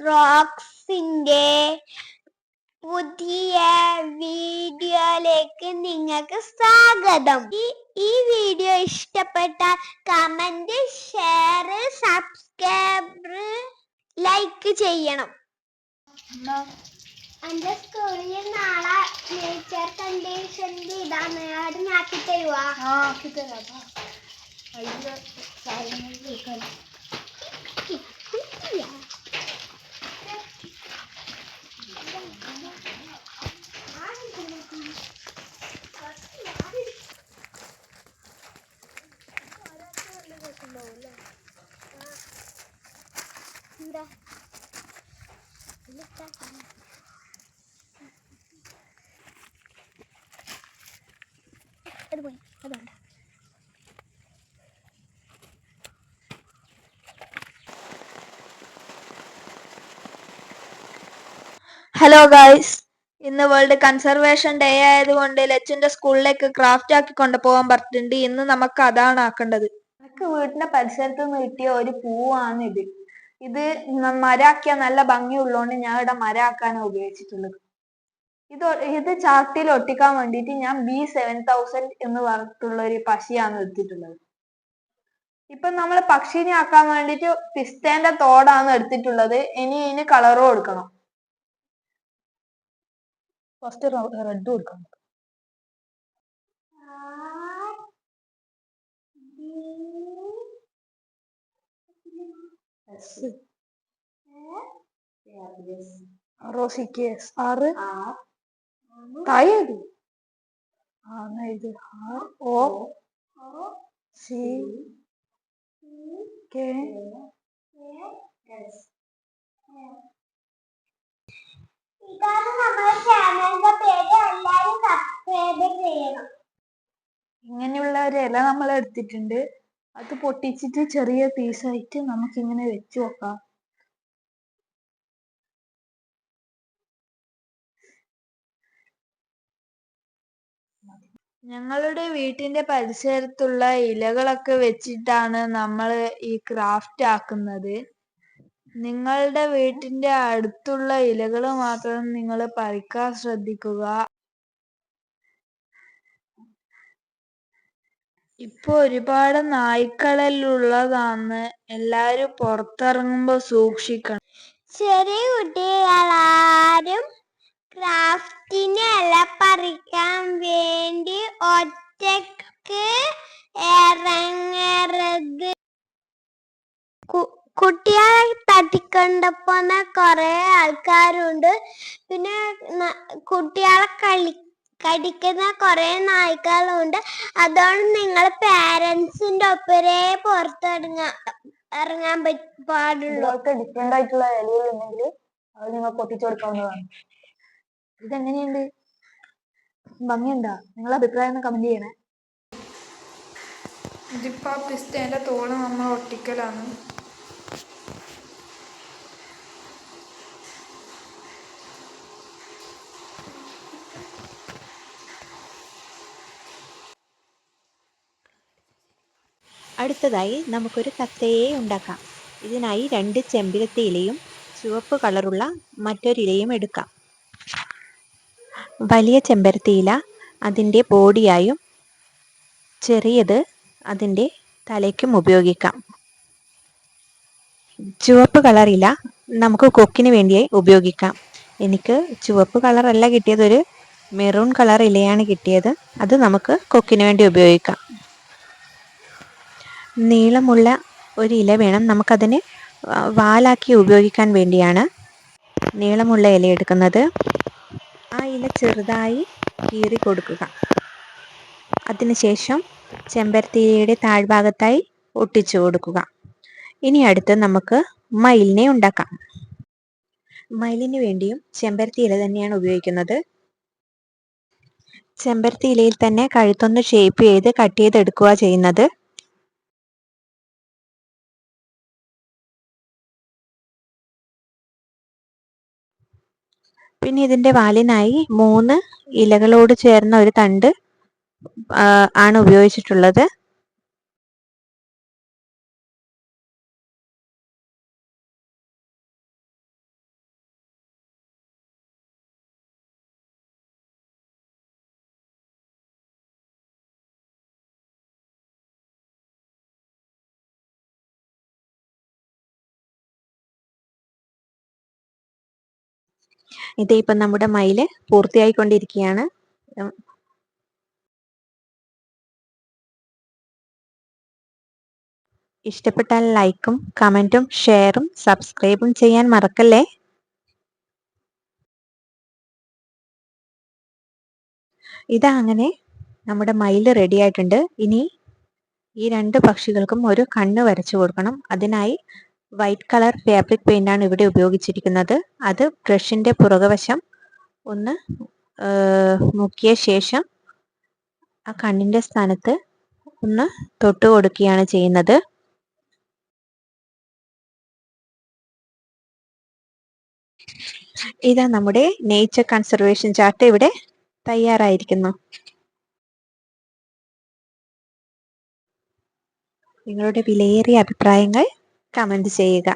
റോക്സിന്റെ പുതിയ വീഡിയോയിലേക്ക് നിങ്ങൾക്ക് സ്വാഗതം. ഈ വീഡിയോ ഇഷ്ടപ്പെട്ടാൽ കമന്റ്, ഷെയർ, സബ്സ്ക്രൈബ്, ലൈക്ക് ചെയ്യണം. എന്റെ സ്കൂളിൽ നാളെ നേച്ചർ കണ്ടീഷൻ ഇതാണ്. അത് ഞാക്കി തരുവാ? ആക്കി തരാം. ഹലോ ഗൈസ്, ഇന്ന് വേൾഡ് കൺസർവേഷൻ ഡേ ആയതുകൊണ്ട് ലച്ചുന്റെ സ്കൂളിലേക്ക് ക്രാഫ്റ്റ് ആക്കി കൊണ്ടുപോകാൻ പറഞ്ഞിട്ടുണ്ട്. ഇന്ന് നമുക്ക് അതാണ് ആക്കേണ്ടത്. നമുക്ക് വീടിന്റെ പരിസരത്ത് നിന്ന് കിട്ടിയ ഒരു പൂവാണ് ഇത് മരാക്കിയാൽ നല്ല ഭംഗിയുള്ളതുകൊണ്ട് ഞാൻ ഇവിടെ മരാക്കാനാണ് ഉപയോഗിച്ചിട്ടുള്ളത്. ഇത് ചാർട്ടിൽ ഒട്ടിക്കാൻ വേണ്ടിയിട്ട് ഞാൻ B7000 എന്ന് പറഞ്ഞിട്ടുള്ള ഒരു പശയാണ് എടുത്തിട്ടുള്ളത്. ഇപ്പൊ നമ്മൾ പക്ഷിനെ ആക്കാൻ വേണ്ടിയിട്ട് പിസ്തേന്റെ തോടാണ് എടുത്തിട്ടുള്ളത്. ഇനി ഇതിന് കളറും കൊടുക്കണം. ഫസ്റ്റ് റെഡ് കൊടുക്കണം. റോസിക്കേസ് ആറ് താഴെ ഇത് O C K ഇതാണ് നമ്മുടെ ചാനലിന്റെ പേര്. എല്ലാവരും സബ്സ്ക്രൈബ് ചെയ്യണം. ഇങ്ങനെയുള്ള ഒരു ഇല നമ്മൾ എടുത്തിട്ടുണ്ട്. അത് പൊട്ടിച്ചിട്ട് ചെറിയ പീസായിട്ട് നമുക്ക് ഇങ്ങനെ വെച്ചു നോക്കാം. ഞങ്ങളുടെ വീട്ടിന്റെ പരിസരത്തുള്ള ഇലകളൊക്കെ വെച്ചിട്ടാണ് നമ്മൾ ഈ ക്രാഫ്റ്റ് ആക്കുന്നത്. നിങ്ങളുടെ വീട്ടിന്റെ അടുത്തുള്ള ഇലകൾ മാത്രം നിങ്ങൾ പറിക്കാൻ ശ്രദ്ധിക്കുക. ഇപ്പൊ ഒരുപാട് നായ്ക്കളെല്ലുള്ളതാണ്. എല്ലാരും പുറത്തിറങ്ങുമ്പോ സൂക്ഷിക്കണം. ചെറിയ കുട്ടികളാരും ക്രാഫ്റ്റിന് ഇല പറിക്കാൻ വേണ്ടി ഒറ്റക്ക് ഇറങ്ങരുത്. കുട്ടികളെ തട്ടിക്കൊണ്ടുപോണ കുറെ ആൾക്കാരുണ്ട്. പിന്നെ കുട്ടികളെ കടിക്കുന്ന കുറെ നായ്ക്കളുണ്ട്. അതുകൊണ്ട് നിങ്ങൾ പാരന്റ്സിന്റെ ഒപ്പരേ പുറത്തിറങ്ങാൻ പാടുള്ളൂ. ഡിഫറെന്റ് ആയിട്ടുള്ള ഇലകൾ ഉണ്ടെങ്കിൽ അത് നിങ്ങൾ പൊട്ടിച്ചു കൊടുക്കാവുന്നതാണ്. ഇതെങ്ങനെയുണ്ട്? ഭംഗിയുണ്ടോ? നിങ്ങളുടെ അഭിപ്രായം കമന്റ് ചെയ്യണേ. ഇതിപ്പോ പിസ്തേന്റെ തോട് നമ്മൾ ഒട്ടിക്കലാണ്. അടുത്തതായി നമുക്കൊരു തത്തയെ ഉണ്ടാക്കാം. ഇതിനായി 2 ചെമ്പരത്തി ഇലയും ചുവപ്പ് കളറുള്ള മറ്റൊരിലയും എടുക്കാം. വലിയ ചെമ്പരത്തി ഇല അതിൻ്റെ ബോഡിയായും ചെറിയത് അതിൻ്റെ തലയ്ക്കും ഉപയോഗിക്കാം. ചുവപ്പ് കളർ ഇല നമുക്ക് കൊക്കിന് വേണ്ടിയായി ഉപയോഗിക്കാം. എനിക്ക് ചുവപ്പ് കളറല്ല കിട്ടിയത്, ഒരു മെറൂൺ കളർ ഇലയാണ് കിട്ടിയത്. അത് നമുക്ക് കൊക്കിന് വേണ്ടി ഉപയോഗിക്കാം. നീളമുള്ള ഒരു ഇല വേണം. നമുക്കതിന് വാലാക്കി ഉപയോഗിക്കാൻ വേണ്ടിയാണ് നീളമുള്ള ഇല എടുക്കുന്നത്. ആ ഇല ചെറുതായി കീറി കൊടുക്കുക. അതിനുശേഷം ചെമ്പരത്തിയിലയുടെ താഴ്ഭാഗത്തായി ഒട്ടിച്ചു കൊടുക്കുക. ഇനി അടുത്ത് നമുക്ക് മയിലിനെ ഉണ്ടാക്കാം. മയിലിന് വേണ്ടിയും ചെമ്പരത്തി ഇല തന്നെയാണ് ഉപയോഗിക്കുന്നത്. ചെമ്പരത്തി ഇലയിൽ തന്നെ കഴുത്തൊന്ന് ഷേപ്പ് ചെയ്ത് കട്ട് ചെയ്തെടുക്കുക ചെയ്യുന്നത്. പിന്നെ ഇതിൻ്റെ വാലിനായി 3 ഇലകളോട് ചേർന്ന ഒരു തണ്ട് ആണ് ഉപയോഗിച്ചിട്ടുള്ളത്. ഇത് ഇപ്പം നമ്മുടെ മയില് പൂർത്തിയായിക്കൊണ്ടിരിക്കുകയാണ്. ഇഷ്ടപ്പെട്ടാൽ ലൈക്കും കമൻറ്റും ഷെയറും സബ്സ്ക്രൈബും ചെയ്യാൻ മറക്കല്ലേ. ഇതാ അങ്ങനെ നമ്മുടെ മയിൽ റെഡി ആയിട്ടുണ്ട്. ഇനി ഈ 2 പക്ഷികൾക്കും ഒരു കണ്ണ് വരച്ചു കൊടുക്കണം. അതിനായി വൈറ്റ് കളർ ഫാബ്രിക് പെയിന്റ് ആണ് ഇവിടെ ഉപയോഗിച്ചിരിക്കുന്നത്. അത് ബ്രഷിന്റെ പുറകുവശം ഒന്ന് മുക്കിയ ശേഷം ആ കണ്ണിന്റെ സ്ഥാനത്ത് ഒന്ന് തൊട്ട് കൊടുക്കുകയാണ് ചെയ്യുന്നത്. ഇതാ നമ്മുടെ നേച്ചർ കൺസർവേഷൻ ചാർട്ട് ഇവിടെ തയ്യാറായിരിക്കുന്നു. നിങ്ങളുടെ വിലയേറിയ അഭിപ്രായങ്ങൾ കമന്റ് ചെയ്യുക.